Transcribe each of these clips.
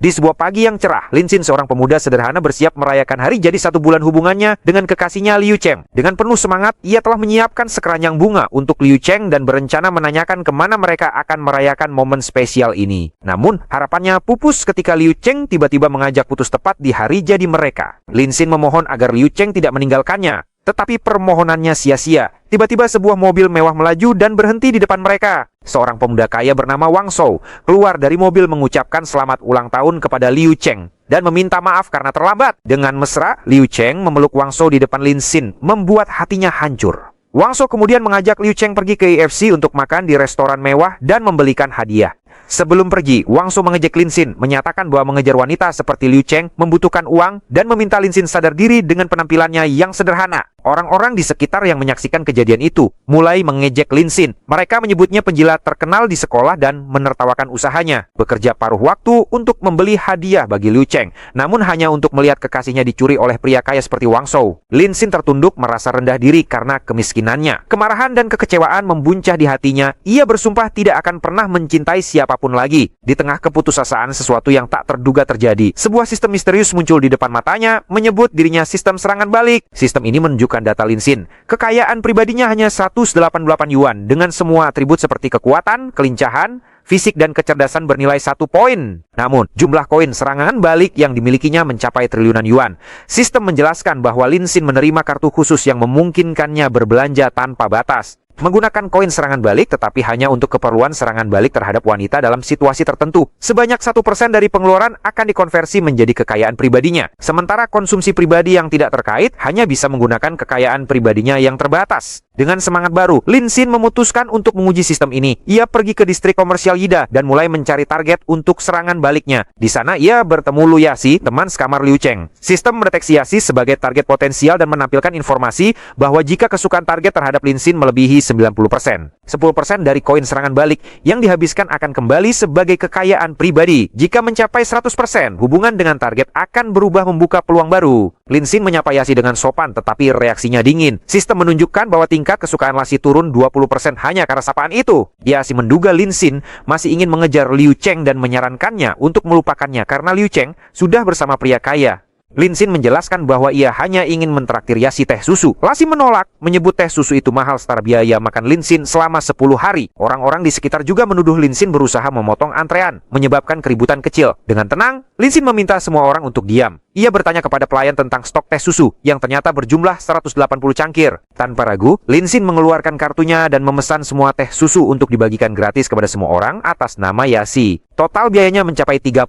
Di sebuah pagi yang cerah, Lin Xin, seorang pemuda sederhana, bersiap merayakan hari jadi 1 bulan hubungannya dengan kekasihnya Liu Cheng. Dengan penuh semangat, ia telah menyiapkan sekeranjang bunga untuk Liu Cheng dan berencana menanyakan kemana mereka akan merayakan momen spesial ini. Namun, harapannya pupus ketika Liu Cheng tiba-tiba mengajak putus tepat di hari jadi mereka. Lin Xin memohon agar Liu Cheng tidak meninggalkannya, tetapi permohonannya sia-sia. Tiba-tiba sebuah mobil mewah melaju dan berhenti di depan mereka. Seorang pemuda kaya bernama Wang Shou keluar dari mobil mengucapkan selamat ulang tahun kepada Liu Cheng dan meminta maaf karena terlambat. Dengan mesra, Liu Cheng memeluk Wang Shou di depan Lin Xin, membuat hatinya hancur. Wang Shou kemudian mengajak Liu Cheng pergi ke KFC untuk makan di restoran mewah dan membelikan hadiah. Sebelum pergi, Wang Shou mengejek Lin Xin, menyatakan bahwa mengejar wanita seperti Liu Cheng membutuhkan uang dan meminta Lin Xin sadar diri dengan penampilannya yang sederhana. Orang-orang di sekitar yang menyaksikan kejadian itu mulai mengejek Lin Xin. Mereka menyebutnya penjilat terkenal di sekolah dan menertawakan usahanya, bekerja paruh waktu untuk membeli hadiah bagi Liu Cheng, namun hanya untuk melihat kekasihnya dicuri oleh pria kaya seperti Wang Shou. Lin Xin tertunduk, merasa rendah diri karena kemiskinannya. Kemarahan dan kekecewaan membuncah di hatinya. Ia bersumpah tidak akan pernah mencintai siapapun lagi. Di tengah keputusasaan, sesuatu yang tak terduga terjadi. Sebuah sistem misterius muncul di depan matanya, menyebut dirinya sistem serangan balik. Sistem ini menunjukkan data Lin Xin. Kekayaan pribadinya hanya 188 yuan dengan semua atribut seperti kekuatan, kelincahan, fisik dan kecerdasan bernilai 1 poin. Namun, jumlah koin serangan balik yang dimilikinya mencapai triliunan yuan. Sistem menjelaskan bahwa Lin Xin menerima kartu khusus yang memungkinkannya berbelanja tanpa batas. Menggunakan koin serangan balik, tetapi hanya untuk keperluan serangan balik terhadap wanita dalam situasi tertentu. Sebanyak 1% dari pengeluaran akan dikonversi menjadi kekayaan pribadinya. Sementara konsumsi pribadi yang tidak terkait hanya bisa menggunakan kekayaan pribadinya yang terbatas. Dengan semangat baru, Lin Xin memutuskan untuk menguji sistem ini. Ia pergi ke distrik komersial Yida dan mulai mencari target untuk serangan baliknya. Di sana ia bertemu Lu Yasi, teman sekamar Liu Cheng. Sistem mendeteksi Yasi sebagai target potensial dan menampilkan informasi bahwa jika kesukaan target terhadap Lin Xin melebihi 90%, 10% dari koin serangan balik yang dihabiskan akan kembali sebagai kekayaan pribadi. Jika mencapai 100%, hubungan dengan target akan berubah membuka peluang baru. Lin Xin menyapa Yasi dengan sopan, tetapi reaksinya dingin. Sistem menunjukkan bahwa tingkat kesukaan Yasi turun 20% hanya karena sapaan itu. Yasi menduga Lin Xin masih ingin mengejar Liu Cheng dan menyarankannya untuk melupakannya karena Liu Cheng sudah bersama pria kaya. Lin Xin menjelaskan bahwa ia hanya ingin mentraktir Yasi teh susu. Yasi menolak, menyebut teh susu itu mahal setara biaya makan Lin Xin selama 10 hari. Orang-orang di sekitar juga menuduh Lin Xin berusaha memotong antrean, menyebabkan keributan kecil. Dengan tenang, Lin Xin meminta semua orang untuk diam. Ia bertanya kepada pelayan tentang stok teh susu yang ternyata berjumlah 180 cangkir. Tanpa ragu, Lin Xin mengeluarkan kartunya dan memesan semua teh susu untuk dibagikan gratis kepada semua orang atas nama Yasi. Total biayanya mencapai 39.000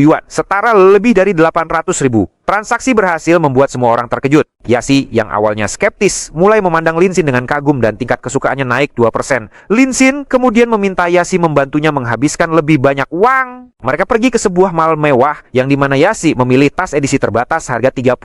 yuan, setara lebih dari 800.000. Transaksi berhasil membuat semua orang terkejut. Yasi yang awalnya skeptis mulai memandang Lin Xin dengan kagum dan tingkat kesukaannya naik 2%. Lin Xin kemudian meminta Yasi membantunya menghabiskan lebih banyak uang. Mereka pergi ke sebuah mall mewah yang dimana Yasi memilih tas edisi terbatas harga 38.000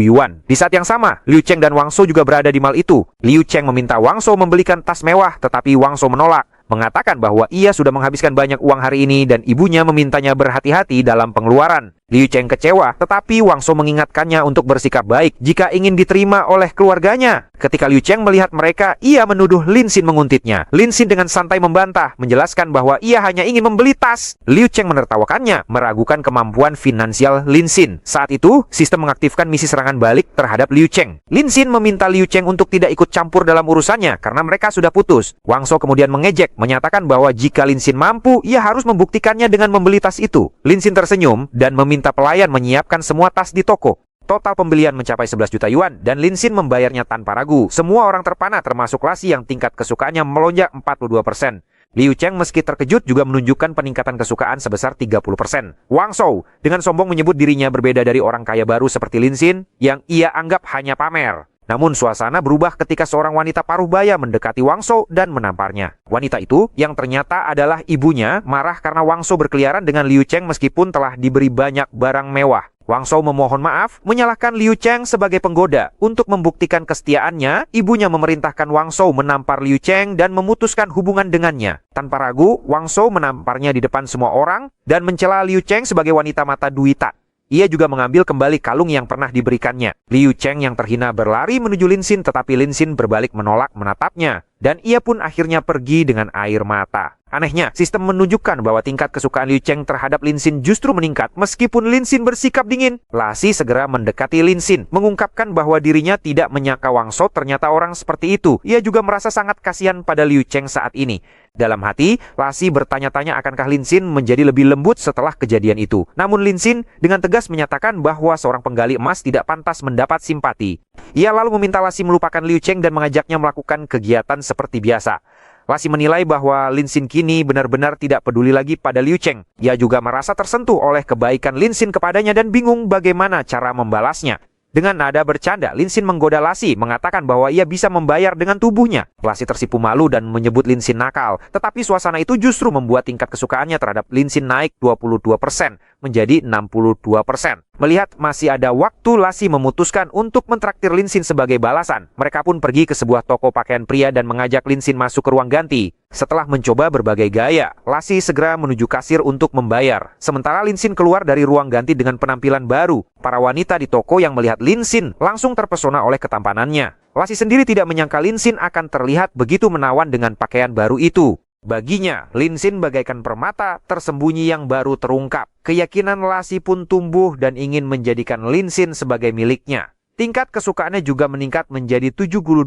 yuan. Di saat yang sama, Liu Cheng dan Wang Shou juga berada di mall itu. Liu Cheng meminta Wang Shou membelikan tas mewah, tetapi Wang Shou menolak, mengatakan bahwa ia sudah menghabiskan banyak uang hari ini dan ibunya memintanya berhati-hati dalam pengeluaran. Liu Cheng kecewa, tetapi Wang Shou mengingatkannya untuk bersikap baik jika ingin diterima oleh keluarganya. Ketika Liu Cheng melihat mereka, ia menuduh Lin Xin menguntitnya. Lin Xin dengan santai membantah, menjelaskan bahwa ia hanya ingin membeli tas. Liu Cheng menertawakannya, meragukan kemampuan finansial Lin Xin. Saat itu, sistem mengaktifkan misi serangan balik terhadap Liu Cheng. Lin Xin meminta Liu Cheng untuk tidak ikut campur dalam urusannya karena mereka sudah putus. Wang Shou kemudian mengejek, menyatakan bahwa jika Lin Xin mampu, ia harus membuktikannya dengan membeli tas itu. Lin Xin tersenyum dan meminta pelayan menyiapkan semua tas di toko. Total pembelian mencapai 11 juta yuan dan Lin Xin membayarnya tanpa ragu. Semua orang terpana termasuk Yasi yang tingkat kesukaannya melonjak 42%. Liu Cheng meski terkejut juga menunjukkan peningkatan kesukaan sebesar 30%. Wang Shou dengan sombong menyebut dirinya berbeda dari orang kaya baru seperti Lin Xin yang ia anggap hanya pamer. Namun suasana berubah ketika seorang wanita paruh baya mendekati Wang Shou dan menamparnya. Wanita itu, yang ternyata adalah ibunya, marah karena Wang Shou berkeliaran dengan Liu Cheng meskipun telah diberi banyak barang mewah. Wang Shou memohon maaf, menyalahkan Liu Cheng sebagai penggoda. Untuk membuktikan kesetiaannya, ibunya memerintahkan Wang Shou menampar Liu Cheng dan memutuskan hubungan dengannya. Tanpa ragu, Wang Shou menamparnya di depan semua orang dan mencela Liu Cheng sebagai wanita mata duita. Ia juga mengambil kembali kalung yang pernah diberikannya. Liu Cheng yang terhina berlari menuju Lin Xin, tetapi Lin Xin berbalik menolak menatapnya. dan ia pun akhirnya pergi dengan air mata. Anehnya, sistem menunjukkan bahwa tingkat kesukaan Liu Cheng terhadap Lin Xin justru meningkat meskipun Lin Xin bersikap dingin. Lasi segera mendekati Lin Xin, mengungkapkan bahwa dirinya tidak menyangka Wang Shou ternyata orang seperti itu. Ia juga merasa sangat kasihan pada Liu Cheng saat ini. Dalam hati, Lasi bertanya-tanya akankah Lin Xin menjadi lebih lembut setelah kejadian itu. Namun Lin Xin dengan tegas menyatakan bahwa seorang penggali emas tidak pantas mendapat simpati. Ia lalu meminta Lasi melupakan Liu Cheng dan mengajaknya melakukan kegiatan seperti biasa. Lasi menilai bahwa Lin Xin kini benar-benar tidak peduli lagi pada Liu Cheng. Ia juga merasa tersentuh oleh kebaikan Lin Xin kepadanya dan bingung bagaimana cara membalasnya. Dengan nada bercanda, Lin Xin menggoda Lasi, mengatakan bahwa ia bisa membayar dengan tubuhnya. Lasi tersipu malu dan menyebut Lin Xin nakal. Tetapi suasana itu justru membuat tingkat kesukaannya terhadap Lin Xin naik 22% menjadi 62%. Melihat masih ada waktu, Lasi memutuskan untuk mentraktir Lin Xin sebagai balasan. Mereka pun pergi ke sebuah toko pakaian pria dan mengajak Lin Xin masuk ke ruang ganti. Setelah mencoba berbagai gaya, Lasi segera menuju kasir untuk membayar. Sementara Lin Xin keluar dari ruang ganti dengan penampilan baru. Para wanita di toko yang melihat Lin Xin langsung terpesona oleh ketampanannya. Lasi sendiri tidak menyangka Lin Xin akan terlihat begitu menawan dengan pakaian baru itu. Baginya, Lin Xin bagaikan permata tersembunyi yang baru terungkap. Keyakinan Lasi pun tumbuh dan ingin menjadikan Lin Xin sebagai miliknya. Tingkat kesukaannya juga meningkat menjadi 72%.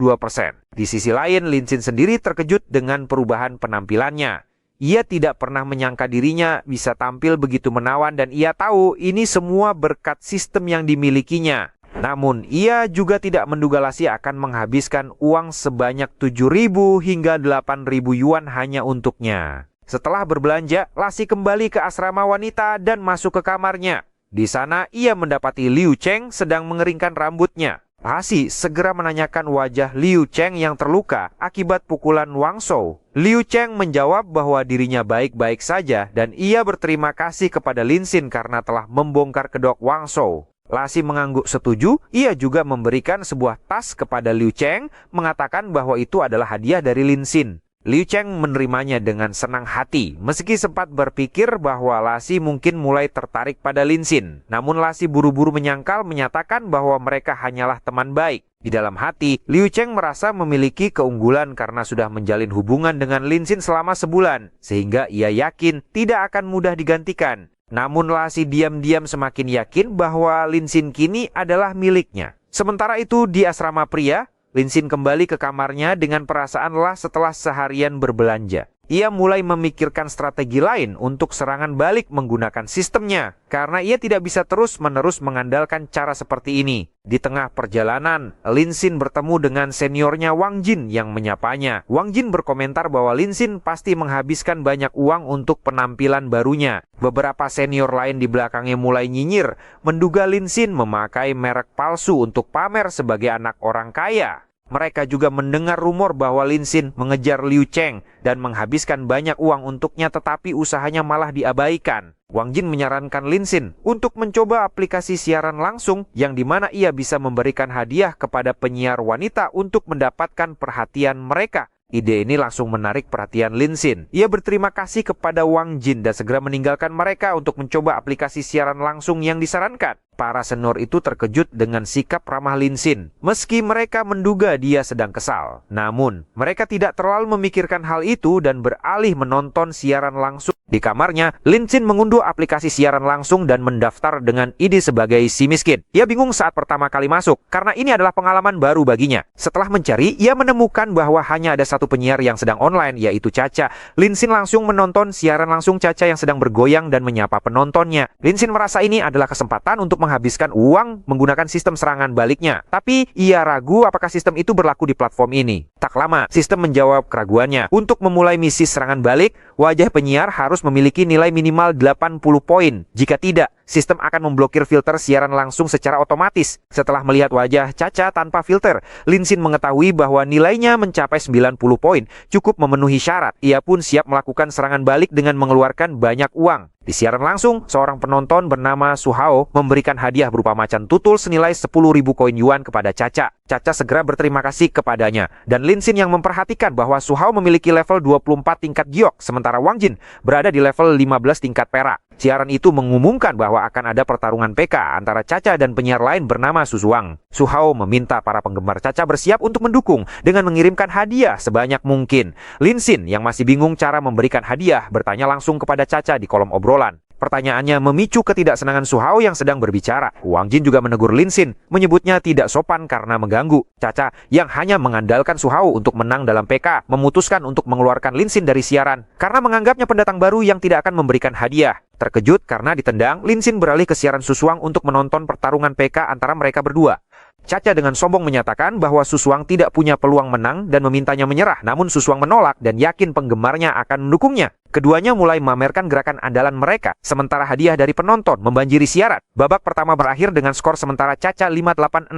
Di sisi lain, Lin Xin sendiri terkejut dengan perubahan penampilannya. Ia tidak pernah menyangka dirinya bisa tampil begitu menawan dan ia tahu ini semua berkat sistem yang dimilikinya. Namun, ia juga tidak menduga Lasi akan menghabiskan uang sebanyak 7.000 hingga 8.000 yuan hanya untuknya. Setelah berbelanja, Lasi kembali ke asrama wanita dan masuk ke kamarnya. Di sana, ia mendapati Liu Cheng sedang mengeringkan rambutnya. Lasi segera menanyakan wajah Liu Cheng yang terluka akibat pukulan Wang Shou. Liu Cheng menjawab bahwa dirinya baik-baik saja dan ia berterima kasih kepada Lin Xin karena telah membongkar kedok Wang Shou. Lasi mengangguk setuju. Ia juga memberikan sebuah tas kepada Liu Cheng, mengatakan bahwa itu adalah hadiah dari Lin Xin. Liu Cheng menerimanya dengan senang hati, meski sempat berpikir bahwa Lasi mungkin mulai tertarik pada Lin Xin. Namun Lasi buru-buru menyangkal, menyatakan bahwa mereka hanyalah teman baik. Di dalam hati, Liu Cheng merasa memiliki keunggulan karena sudah menjalin hubungan dengan Lin Xin selama sebulan, sehingga ia yakin tidak akan mudah digantikan. Namun Lasi diam-diam semakin yakin bahwa Lin Xin kini adalah miliknya. Sementara itu di asrama pria, Lin Xin kembali ke kamarnya dengan perasaan lelah setelah seharian berbelanja. Ia mulai memikirkan strategi lain untuk serangan balik menggunakan sistemnya, karena ia tidak bisa terus-menerus mengandalkan cara seperti ini. Di tengah perjalanan, Lin Xin bertemu dengan seniornya Wang Jin yang menyapanya. Wang Jin berkomentar bahwa Lin Xin pasti menghabiskan banyak uang untuk penampilan barunya. Beberapa senior lain di belakangnya mulai nyinyir, menduga Lin Xin memakai merek palsu untuk pamer sebagai anak orang kaya. Mereka juga mendengar rumor bahwa Lin Xin mengejar Liu Cheng dan menghabiskan banyak uang untuknya, tetapi usahanya malah diabaikan. Wang Jin menyarankan Lin Xin untuk mencoba aplikasi siaran langsung yang dimana ia bisa memberikan hadiah kepada penyiar wanita untuk mendapatkan perhatian mereka. Ide ini langsung menarik perhatian Lin Xin. Ia berterima kasih kepada Wang Jin dan segera meninggalkan mereka untuk mencoba aplikasi siaran langsung yang disarankan. Para senior itu terkejut dengan sikap ramah Lin Xin, meski mereka menduga dia sedang kesal. Namun, mereka tidak terlalu memikirkan hal itu dan beralih menonton siaran langsung. Di kamarnya, Lin Xin mengunduh aplikasi siaran langsung dan mendaftar dengan ID sebagai si miskin. Ia bingung saat pertama kali masuk, karena ini adalah pengalaman baru baginya. Setelah mencari, ia menemukan bahwa hanya ada satu penyiar yang sedang online, yaitu Caca. Lin Xin langsung menonton siaran langsung Caca yang sedang bergoyang dan menyapa penontonnya. Lin Xin merasa ini adalah kesempatan untuk menghabiskan uang menggunakan sistem serangan baliknya. Tapi ia ragu apakah sistem itu berlaku di platform ini. Tak lama, sistem menjawab keraguannya. Untuk memulai misi serangan balik, wajah penyiar harus memiliki nilai minimal 80 poin. Jika tidak, sistem akan memblokir filter siaran langsung secara otomatis. Setelah melihat wajah Caca tanpa filter, Lin Xin mengetahui bahwa nilainya mencapai 90 poin, cukup memenuhi syarat. Ia pun siap melakukan serangan balik dengan mengeluarkan banyak uang. Di siaran langsung, seorang penonton bernama Su Hao memberikan hadiah berupa macan tutul senilai 10.000 koin yuan kepada Caca. Caca segera berterima kasih kepadanya, dan Lin Xin yang memperhatikan bahwa Su Hao memiliki level 24 tingkat giok, sementara Wang Jin berada di level 15 tingkat perak. Siaran itu mengumumkan bahwa akan ada pertarungan PK antara Cha Cha dan penyiar lain bernama Su Shuang. Su Hao meminta para penggemar Cha Cha bersiap untuk mendukung dengan mengirimkan hadiah sebanyak mungkin. Lin Xin yang masih bingung cara memberikan hadiah bertanya langsung kepada Cha Cha di kolom obrolan. Pertanyaannya memicu ketidaksenangan Su Hao yang sedang berbicara. Wang Jin juga menegur Lin Xin, menyebutnya tidak sopan karena mengganggu. Cha Cha yang hanya mengandalkan Su Hao untuk menang dalam PK, memutuskan untuk mengeluarkan Lin Xin dari siaran karena menganggapnya pendatang baru yang tidak akan memberikan hadiah. Terkejut karena ditendang, Lin Xin beralih ke siaran Su Shuang untuk menonton pertarungan PK antara mereka berdua. Cha Cha dengan sombong menyatakan bahwa Su Shuang tidak punya peluang menang dan memintanya menyerah, namun Su Shuang menolak dan yakin penggemarnya akan mendukungnya. Keduanya mulai memamerkan gerakan andalan mereka, sementara hadiah dari penonton membanjiri siaran. Babak pertama berakhir dengan skor sementara Cha Cha 586.000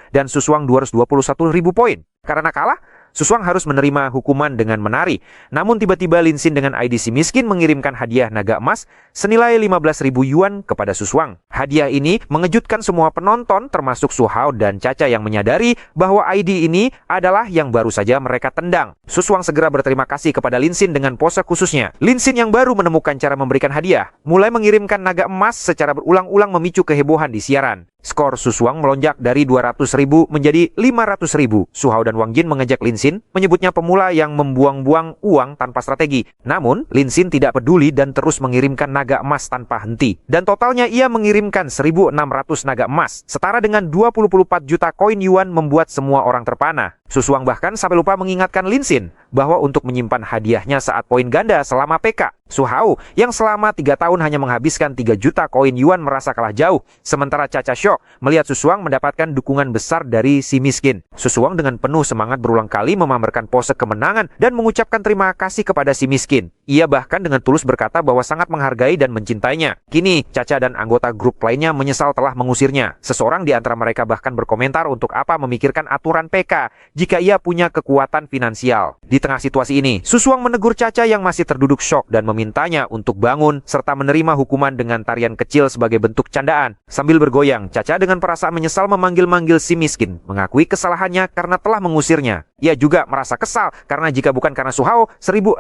dan Su Shuang 221.000 poin. Karena kalah, Su Shuang harus menerima hukuman dengan menari. Namun tiba-tiba Lin Xin dengan ID si miskin mengirimkan hadiah naga emas senilai 15.000 yuan kepada Su Shuang. Hadiah ini mengejutkan semua penonton termasuk Su Hao dan Cha Cha yang menyadari bahwa ID ini adalah yang baru saja mereka tendang. Su Shuang segera berterima kasih kepada Lin Xin dengan pose khususnya. Lin Xin yang baru menemukan cara memberikan hadiah, mulai mengirimkan naga emas secara berulang-ulang memicu kehebohan di siaran. Skor Su Shuang melonjak dari 200.000 menjadi 500.000. Su Hao dan Wang Jin mengejek Lin Xin, menyebutnya pemula yang membuang-buang uang tanpa strategi. Namun, Lin Xin tidak peduli dan terus mengirimkan naga emas tanpa henti. Dan totalnya ia mengirimkan 1.600 naga emas, setara dengan 24 juta koin yuan membuat semua orang terpana. Su Shuang bahkan sampai lupa mengingatkan Lin Xin bahwa untuk menyimpan hadiahnya saat poin ganda selama PK. Su Hao yang selama 3 tahun hanya menghabiskan 3 juta koin yuan merasa kalah jauh. Sementara Cha Cha shock melihat Su Shuang mendapatkan dukungan besar dari si miskin. Su Shuang dengan penuh semangat berulang kali memamerkan pose kemenangan dan mengucapkan terima kasih kepada si miskin. Ia bahkan dengan tulus berkata bahwa sangat menghargai dan mencintainya. Kini, Cha Cha dan anggota grup lainnya menyesal telah mengusirnya. Seseorang di antara mereka bahkan berkomentar untuk apa memikirkan aturan PK jika ia punya kekuatan finansial. Di tengah situasi ini, Su Shuang menegur Cha Cha yang masih terduduk syok dan memintanya untuk bangun serta menerima hukuman dengan tarian kecil sebagai bentuk candaan. Sambil bergoyang, Cha Cha dengan perasaan menyesal memanggil-manggil si miskin, mengakui kesalahannya karena telah mengusirnya. Ia juga merasa kesal karena jika bukan karena Su Hao, 1.600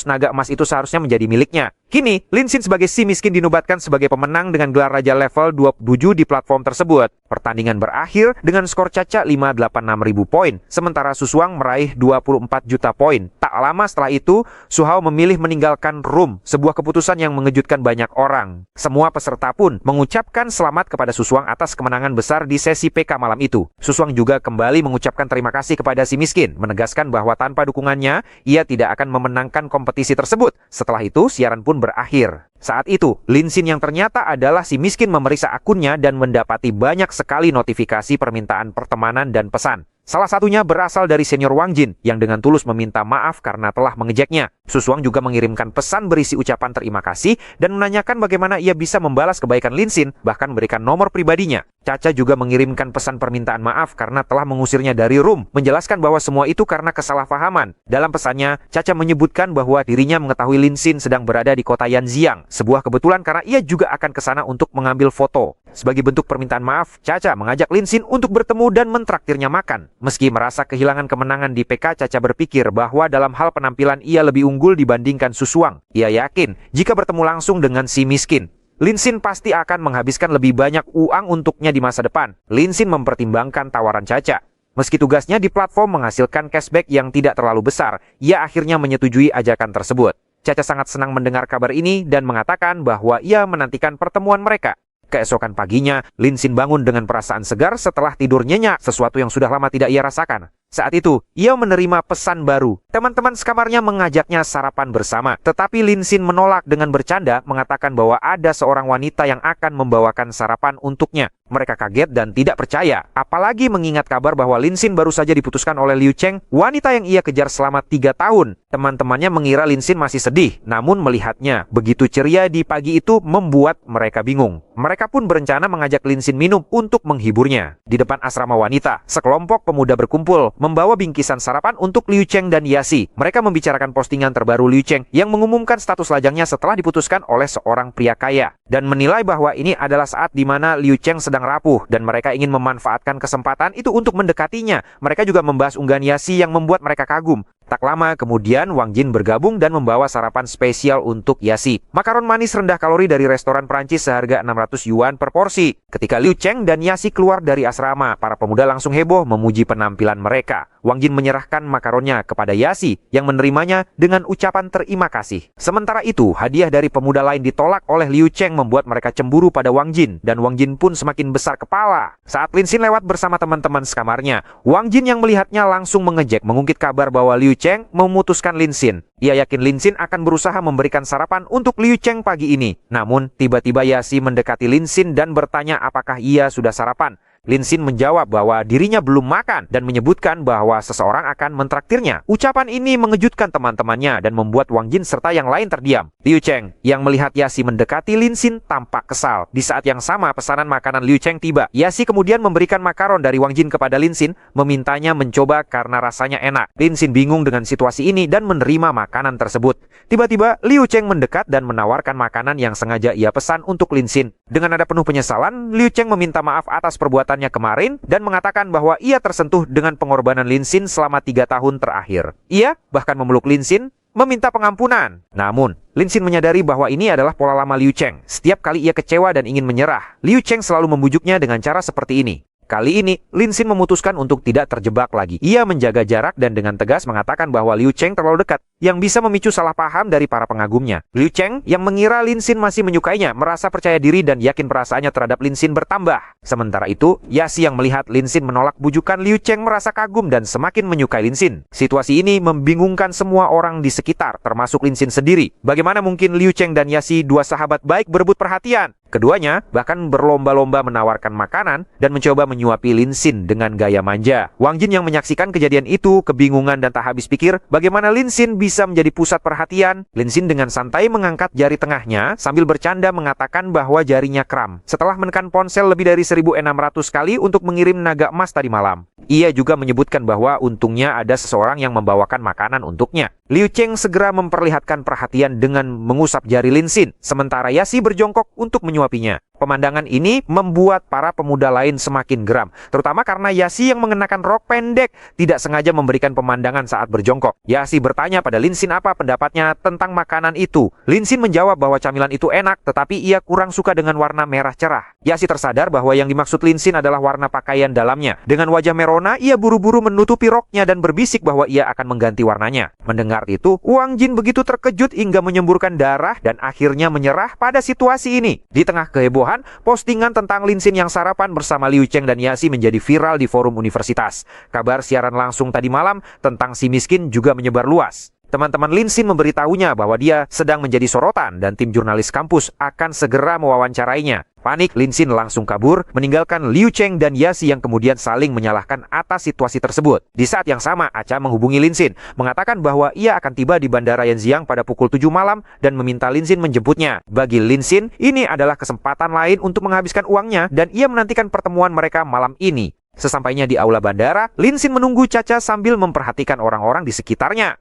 naga emas itu seharusnya menjadi miliknya. Kini, Lin Xin sebagai si miskin dinobatkan sebagai pemenang dengan gelar raja level 27 di platform tersebut. Pertandingan berakhir dengan skor Cha Cha 586.000 poin, sementara Su Shuang meraih 24 juta poin. Tak lama setelah itu, Su Hao memilih meninggalkan room, sebuah keputusan yang mengejutkan banyak orang. Semua peserta pun mengucapkan selamat kepada Su Shuang atas kemenangan besar di sesi PK malam itu. Su Shuang juga kembali mengucapkan terima kasih kepada si miskin, menegaskan bahwa tanpa dukungannya, ia tidak akan memenangkan kompetisi tersebut. Setelah itu, siaran pun berakhir. Saat itu, Lin Xin yang ternyata adalah si miskin memeriksa akunnya dan mendapati banyak sekali notifikasi permintaan pertemanan dan pesan. Salah satunya berasal dari senior Wang Jin yang dengan tulus meminta maaf karena telah mengejeknya. Su Shuang juga mengirimkan pesan berisi ucapan terima kasih dan menanyakan bagaimana ia bisa membalas kebaikan Lin Xin, bahkan memberikan nomor pribadinya. Cha Cha juga mengirimkan pesan permintaan maaf karena telah mengusirnya dari room, menjelaskan bahwa semua itu karena kesalahpahaman. Dalam pesannya, Cha Cha menyebutkan bahwa dirinya mengetahui Lin Xin sedang berada di kota Yanjiang, sebuah kebetulan karena ia juga akan ke sana untuk mengambil foto. Sebagai bentuk permintaan maaf, Cha Cha mengajak Lin Xin untuk bertemu dan mentraktirnya makan. Meski merasa kehilangan kemenangan di PK, Cha Cha berpikir bahwa dalam hal penampilan ia lebih unggul dibandingkan Su Shuang. Ia yakin jika bertemu langsung dengan si miskin, Lin Xin pasti akan menghabiskan lebih banyak uang untuknya di masa depan. Lin Xin mempertimbangkan tawaran Cha Cha. Meski tugasnya di platform menghasilkan cashback yang tidak terlalu besar, ia akhirnya menyetujui ajakan tersebut. Cha Cha sangat senang mendengar kabar ini dan mengatakan bahwa ia menantikan pertemuan mereka. Keesokan paginya, Lin Xin bangun dengan perasaan segar setelah tidur nyenyak, sesuatu yang sudah lama tidak ia rasakan. Saat itu, ia menerima pesan baru. Teman-teman sekamarnya mengajaknya sarapan bersama. Tetapi Lin Xin menolak dengan bercanda, mengatakan bahwa ada seorang wanita yang akan membawakan sarapan untuknya. Mereka kaget dan tidak percaya, apalagi mengingat kabar bahwa Lin Xin baru saja diputuskan oleh Liu Cheng, wanita yang ia kejar selama 3 tahun. Teman-temannya mengira Lin Xin masih sedih, namun melihatnya begitu ceria di pagi itu membuat mereka bingung. Mereka pun berencana mengajak Lin Xin minum untuk menghiburnya. Di depan asrama wanita, sekelompok pemuda berkumpul, membawa bingkisan sarapan untuk Liu Cheng dan Yasi. Mereka membicarakan postingan terbaru Liu Cheng yang mengumumkan status lajangnya setelah diputuskan oleh seorang pria kaya, dan menilai bahwa ini adalah saat di mana Liu Cheng sedang rapuh dan mereka ingin memanfaatkan kesempatan itu untuk mendekatinya. Mereka juga membahas unggahan Yasi yang membuat mereka kagum. Tak lama kemudian Wang Jin bergabung dan membawa sarapan spesial untuk Yasi. Makaron manis rendah kalori dari restoran Prancis seharga 600 yuan per porsi. Ketika Liu Cheng dan Yasi keluar dari asrama, para pemuda langsung heboh memuji penampilan mereka. Wang Jin menyerahkan makaronnya kepada Yasi yang menerimanya dengan ucapan terima kasih. Sementara itu, hadiah dari pemuda lain ditolak oleh Liu Cheng membuat mereka cemburu pada Wang Jin dan Wang Jin pun semakin besar kepala. Saat Lin Xin lewat bersama teman-teman sekamarnya, Wang Jin yang melihatnya langsung mengejek mengungkit kabar bahwa Liu Cheng memutuskan Lin Xin. Ia yakin Lin Xin akan berusaha memberikan sarapan untuk Liu Cheng pagi ini. Namun, tiba-tiba Yasi mendekati Lin Xin dan bertanya apakah ia sudah sarapan. Lin Xin menjawab bahwa dirinya belum makan dan menyebutkan bahwa seseorang akan mentraktirnya. Ucapan ini mengejutkan teman-temannya dan membuat Wang Jin serta yang lain terdiam. Liu Cheng yang melihat Yasi mendekati Lin Xin tampak kesal. Di saat yang sama pesanan makanan Liu Cheng tiba. Yasi kemudian memberikan makaron dari Wang Jin kepada Lin Xin, memintanya mencoba karena rasanya enak. Lin Xin bingung dengan situasi ini dan menerima makanan tersebut. Tiba-tiba Liu Cheng mendekat dan menawarkan makanan yang sengaja ia pesan untuk Lin Xin. Dengan nada penuh penyesalan, Liu Cheng meminta maaf atas perbuatannya kemarin dan mengatakan bahwa ia tersentuh dengan pengorbanan Lin Xin selama 3 tahun terakhir. Ia bahkan memeluk Lin Xin, meminta pengampunan. Namun, Lin Xin menyadari bahwa ini adalah pola lama Liu Cheng. Setiap kali ia kecewa dan ingin menyerah, Liu Cheng selalu membujuknya dengan cara seperti ini. Kali ini, Lin Xin memutuskan untuk tidak terjebak lagi. Ia menjaga jarak dan dengan tegas mengatakan bahwa Liu Cheng terlalu dekat, yang bisa memicu salah paham dari para pengagumnya. Liu Cheng yang mengira Lin Xin masih menyukainya, merasa percaya diri dan yakin perasaannya terhadap Lin Xin bertambah. Sementara itu, Yasi yang melihat Lin Xin menolak bujukan Liu Cheng merasa kagum dan semakin menyukai Lin Xin. Situasi ini membingungkan semua orang di sekitar, termasuk Lin Xin sendiri. Bagaimana mungkin Liu Cheng dan Yasi, dua sahabat baik, berebut perhatian? Keduanya bahkan berlomba-lomba menawarkan makanan dan mencoba menyuapi Lin Xin dengan gaya manja. Wang Jin yang menyaksikan kejadian itu kebingungan dan tak habis pikir bagaimana Lin Xin bisa menjadi pusat perhatian. Lin Xin dengan santai mengangkat jari tengahnya sambil bercanda mengatakan bahwa jarinya kram setelah menekan ponsel lebih dari 1.600 kali untuk mengirim naga emas tadi malam. Ia juga menyebutkan bahwa untungnya ada seseorang yang membawakan makanan untuknya. Liu Cheng segera memperlihatkan perhatian dengan mengusap jari Lin Xin, sementara Yasi berjongkok untuk menyuapinya. Pemandangan ini membuat para pemuda lain semakin geram, terutama karena Yasi yang mengenakan rok pendek tidak sengaja memberikan pemandangan saat berjongkok. Yasi bertanya pada Lin Xin apa pendapatnya tentang makanan itu. Lin Xin menjawab bahwa camilan itu enak, tetapi ia kurang suka dengan warna merah cerah. Yasi tersadar bahwa yang dimaksud Lin Xin adalah warna pakaian dalamnya. Dengan wajah merona, ia buru-buru menutupi roknya dan berbisik bahwa ia akan mengganti warnanya. Mendengar itu, Wang Jin begitu terkejut hingga menyemburkan darah dan akhirnya menyerah pada situasi ini. Di tengah kehebohan, postingan tentang Lin Xin yang sarapan bersama Liu Cheng dan Yasi menjadi viral di forum universitas. Kabar siaran langsung tadi malam tentang si miskin juga menyebar luas. Teman-teman Lin Xin memberitahunya bahwa dia sedang menjadi sorotan dan tim jurnalis kampus akan segera mewawancarainya. Panik, Lin Xin langsung kabur, meninggalkan Liu Cheng dan Yasi yang kemudian saling menyalahkan atas situasi tersebut. Di saat yang sama, Acha menghubungi Lin Xin, mengatakan bahwa ia akan tiba di Bandara Yanjiang pada pukul 7 malam dan meminta Lin Xin menjemputnya. Bagi Lin Xin, ini adalah kesempatan lain untuk menghabiskan uangnya dan ia menantikan pertemuan mereka malam ini. Sesampainya di aula bandara, Lin Xin menunggu Caca sambil memperhatikan orang-orang di sekitarnya.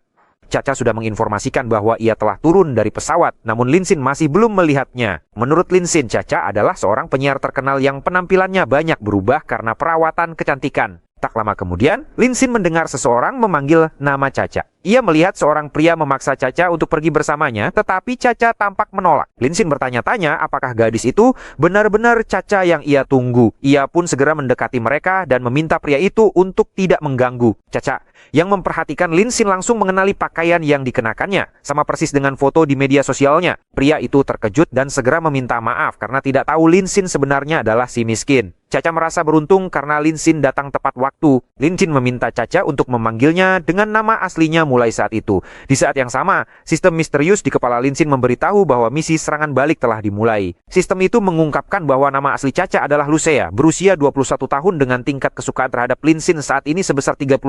Caca sudah menginformasikan bahwa ia telah turun dari pesawat, namun Lin Xin masih belum melihatnya. Menurut Lin Xin, Caca adalah seorang penyiar terkenal yang penampilannya banyak berubah karena perawatan kecantikan. Tak lama kemudian, Lin Xin mendengar seseorang memanggil nama Caca. Ia melihat seorang pria memaksa Caca untuk pergi bersamanya, tetapi Caca tampak menolak. Lin Xin bertanya-tanya apakah gadis itu benar-benar Caca yang ia tunggu. Ia pun segera mendekati mereka dan meminta pria itu untuk tidak mengganggu. Caca yang memperhatikan Lin Xin langsung mengenali pakaian yang dikenakannya, sama persis dengan foto di media sosialnya. Pria itu terkejut dan segera meminta maaf karena tidak tahu Lin Xin sebenarnya adalah si miskin. Caca merasa beruntung karena Lin Xin datang tepat waktu. Lin Xin meminta Caca untuk memanggilnya dengan nama aslinya mulai saat itu. Di saat yang sama, sistem misterius di kepala Lin Xin memberitahu bahwa misi serangan balik telah dimulai. Sistem itu mengungkapkan bahwa nama asli Caca adalah Lucia, berusia 21 tahun dengan tingkat kesukaan terhadap Lin Xin saat ini sebesar 30%.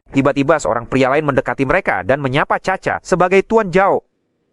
Tiba-tiba seorang pria lain mendekati mereka dan menyapa Caca sebagai Tuan Zhao.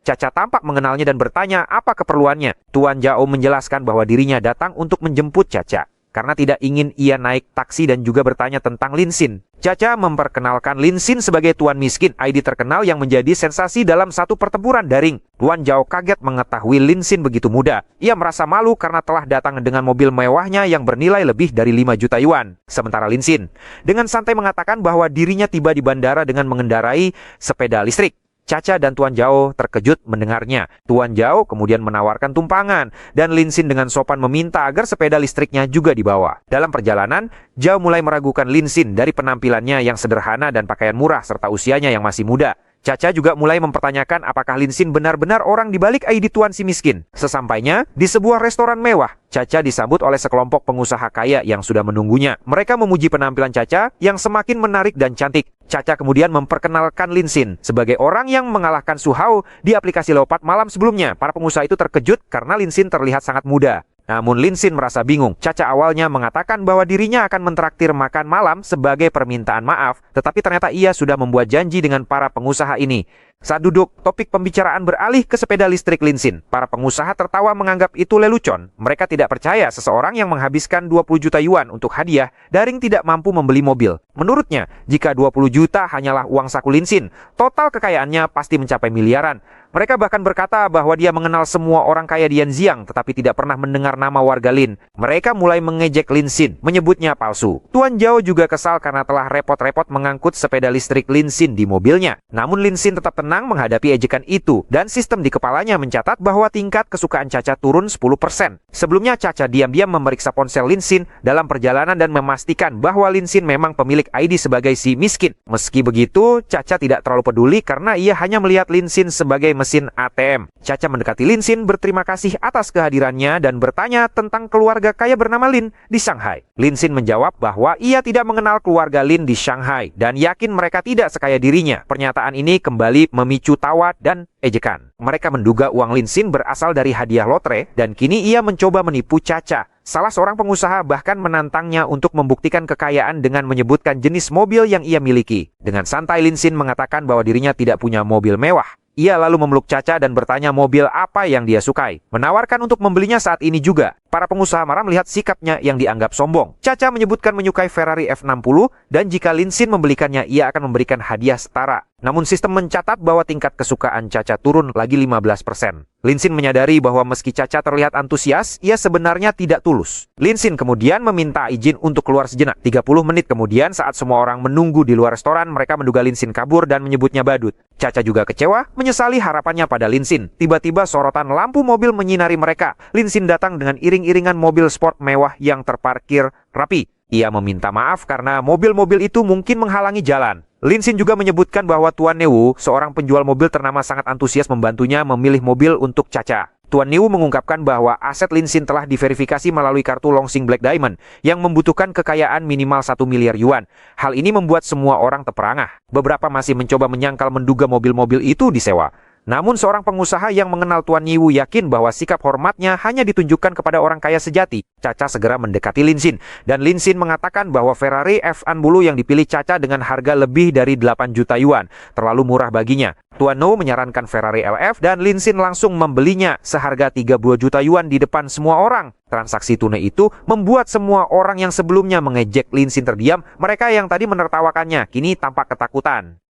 Caca tampak mengenalnya dan bertanya apa keperluannya. Tuan Zhao menjelaskan bahwa dirinya datang untuk menjemput Caca. karena tidak ingin ia naik taksi dan juga bertanya tentang Lin Xin. Caca memperkenalkan Lin Xin sebagai Tuan Miskin, ID terkenal yang menjadi sensasi dalam satu pertempuran daring. Tuan Zhao kaget mengetahui Lin Xin begitu muda. Ia merasa malu karena telah datang dengan mobil mewahnya yang bernilai lebih dari 5 juta yuan. Sementara Lin Xin dengan santai mengatakan bahwa dirinya tiba di bandara dengan mengendarai sepeda listrik. Caca dan Tuan Zhao terkejut mendengarnya. Tuan Zhao kemudian menawarkan tumpangan, dan Lin Xin dengan sopan meminta agar sepeda listriknya juga dibawa. Dalam perjalanan, Zhao mulai meragukan Lin Xin dari penampilannya yang sederhana dan pakaian murah serta usianya yang masih muda. Caca juga mulai mempertanyakan apakah Lin Xin benar-benar orang di balik ID Tuan si miskin. Sesampainya di sebuah restoran mewah, Caca disambut oleh sekelompok pengusaha kaya yang sudah menunggunya. Mereka memuji penampilan Caca yang semakin menarik dan cantik. Caca kemudian memperkenalkan Lin Xin sebagai orang yang mengalahkan Su Hao di aplikasi Leopard malam sebelumnya. Para pengusaha itu terkejut karena Lin Xin terlihat sangat muda. Namun Lin Xin merasa bingung. Caca awalnya mengatakan bahwa dirinya akan mentraktir makan malam sebagai permintaan maaf, tetapi ternyata ia sudah membuat janji dengan para pengusaha ini. Saat duduk, topik pembicaraan beralih ke sepeda listrik Lin Xin. Para pengusaha tertawa menganggap itu lelucon. Mereka tidak percaya seseorang yang menghabiskan 20 juta yuan untuk hadiah daring tidak mampu membeli mobil. Menurutnya, jika 20 juta hanyalah uang saku Lin Xin, total kekayaannya pasti mencapai miliaran. Mereka bahkan berkata bahwa dia mengenal semua orang kaya di Yanjiang, tetapi tidak pernah mendengar nama warga Lin. Mereka mulai mengejek Lin Xin, menyebutnya palsu. Tuan Zhao juga kesal karena telah repot-repot mengangkut sepeda listrik Lin Xin di mobilnya. Namun Lin Xin tetap tenang menghadapi ejekan itu, dan sistem di kepalanya mencatat bahwa tingkat kesukaan Caca turun 10%. Sebelumnya Caca diam-diam memeriksa ponsel Lin Xin dalam perjalanan dan memastikan bahwa Lin Xin memang pemilik ID sebagai si miskin. Meski begitu, Caca tidak terlalu peduli karena ia hanya melihat Lin Xin sebagai mesin ATM. Caca mendekati Lin Xin berterima kasih atas kehadirannya dan bertanya tentang keluarga kaya bernama Lin di Shanghai. Lin Xin menjawab bahwa ia tidak mengenal keluarga Lin di Shanghai dan yakin mereka tidak sekaya dirinya. Pernyataan ini kembali memicu tawa dan ejekan. Mereka menduga uang Lin Xin berasal dari hadiah lotre dan kini ia mencoba menipu Caca. Salah seorang pengusaha bahkan menantangnya untuk membuktikan kekayaan dengan menyebutkan jenis mobil yang ia miliki. Dengan santai Lin Xin mengatakan bahwa dirinya tidak punya mobil mewah. Ia lalu memeluk Caca dan bertanya mobil apa yang dia sukai, menawarkan untuk membelinya saat ini juga. Para pengusaha marah melihat sikapnya yang dianggap sombong. Caca menyebutkan menyukai Ferrari F60 dan jika Lin Xin membelikannya, ia akan memberikan hadiah setara. Namun sistem mencatat bahwa tingkat kesukaan Caca turun lagi 15%. Lin Xin menyadari bahwa meski Caca terlihat antusias, ia sebenarnya tidak tulus. Lin Xin kemudian meminta izin untuk keluar sejenak. 30 menit kemudian saat semua orang menunggu di luar restoran, mereka menduga Lin Xin kabur dan menyebutnya badut. Caca juga kecewa, menyesali harapannya pada Lin Xin. Tiba-tiba sorotan lampu mobil menyinari mereka. Lin Xin datang dengan iring-iringan mobil sport mewah yang terparkir rapi. Ia meminta maaf karena mobil-mobil itu mungkin menghalangi jalan. Lin Xin juga menyebutkan bahwa Tuan Newu, seorang penjual mobil ternama, sangat antusias membantunya memilih mobil untuk Caca. Tuan Newu mengungkapkan bahwa aset Lin Xin telah diverifikasi melalui kartu Longsing Black Diamond yang membutuhkan kekayaan minimal 1 miliar yuan. Hal ini membuat semua orang terperangah. Beberapa masih mencoba menyangkal menduga mobil-mobil itu disewa. Namun seorang pengusaha yang mengenal Tuan Newu yakin bahwa sikap hormatnya hanya ditunjukkan kepada orang kaya sejati. Caca segera mendekati Lin Xin, dan Lin Xin mengatakan bahwa Ferrari F60 yang dipilih Caca dengan harga lebih dari 8 juta yuan terlalu murah baginya. Tuan Newu menyarankan Ferrari LF dan Lin Xin langsung membelinya seharga 30 juta yuan di depan semua orang. Transaksi tunai itu membuat semua orang yang sebelumnya mengejek Lin Xin terdiam. Mereka yang tadi menertawakannya kini tampak ketakutan.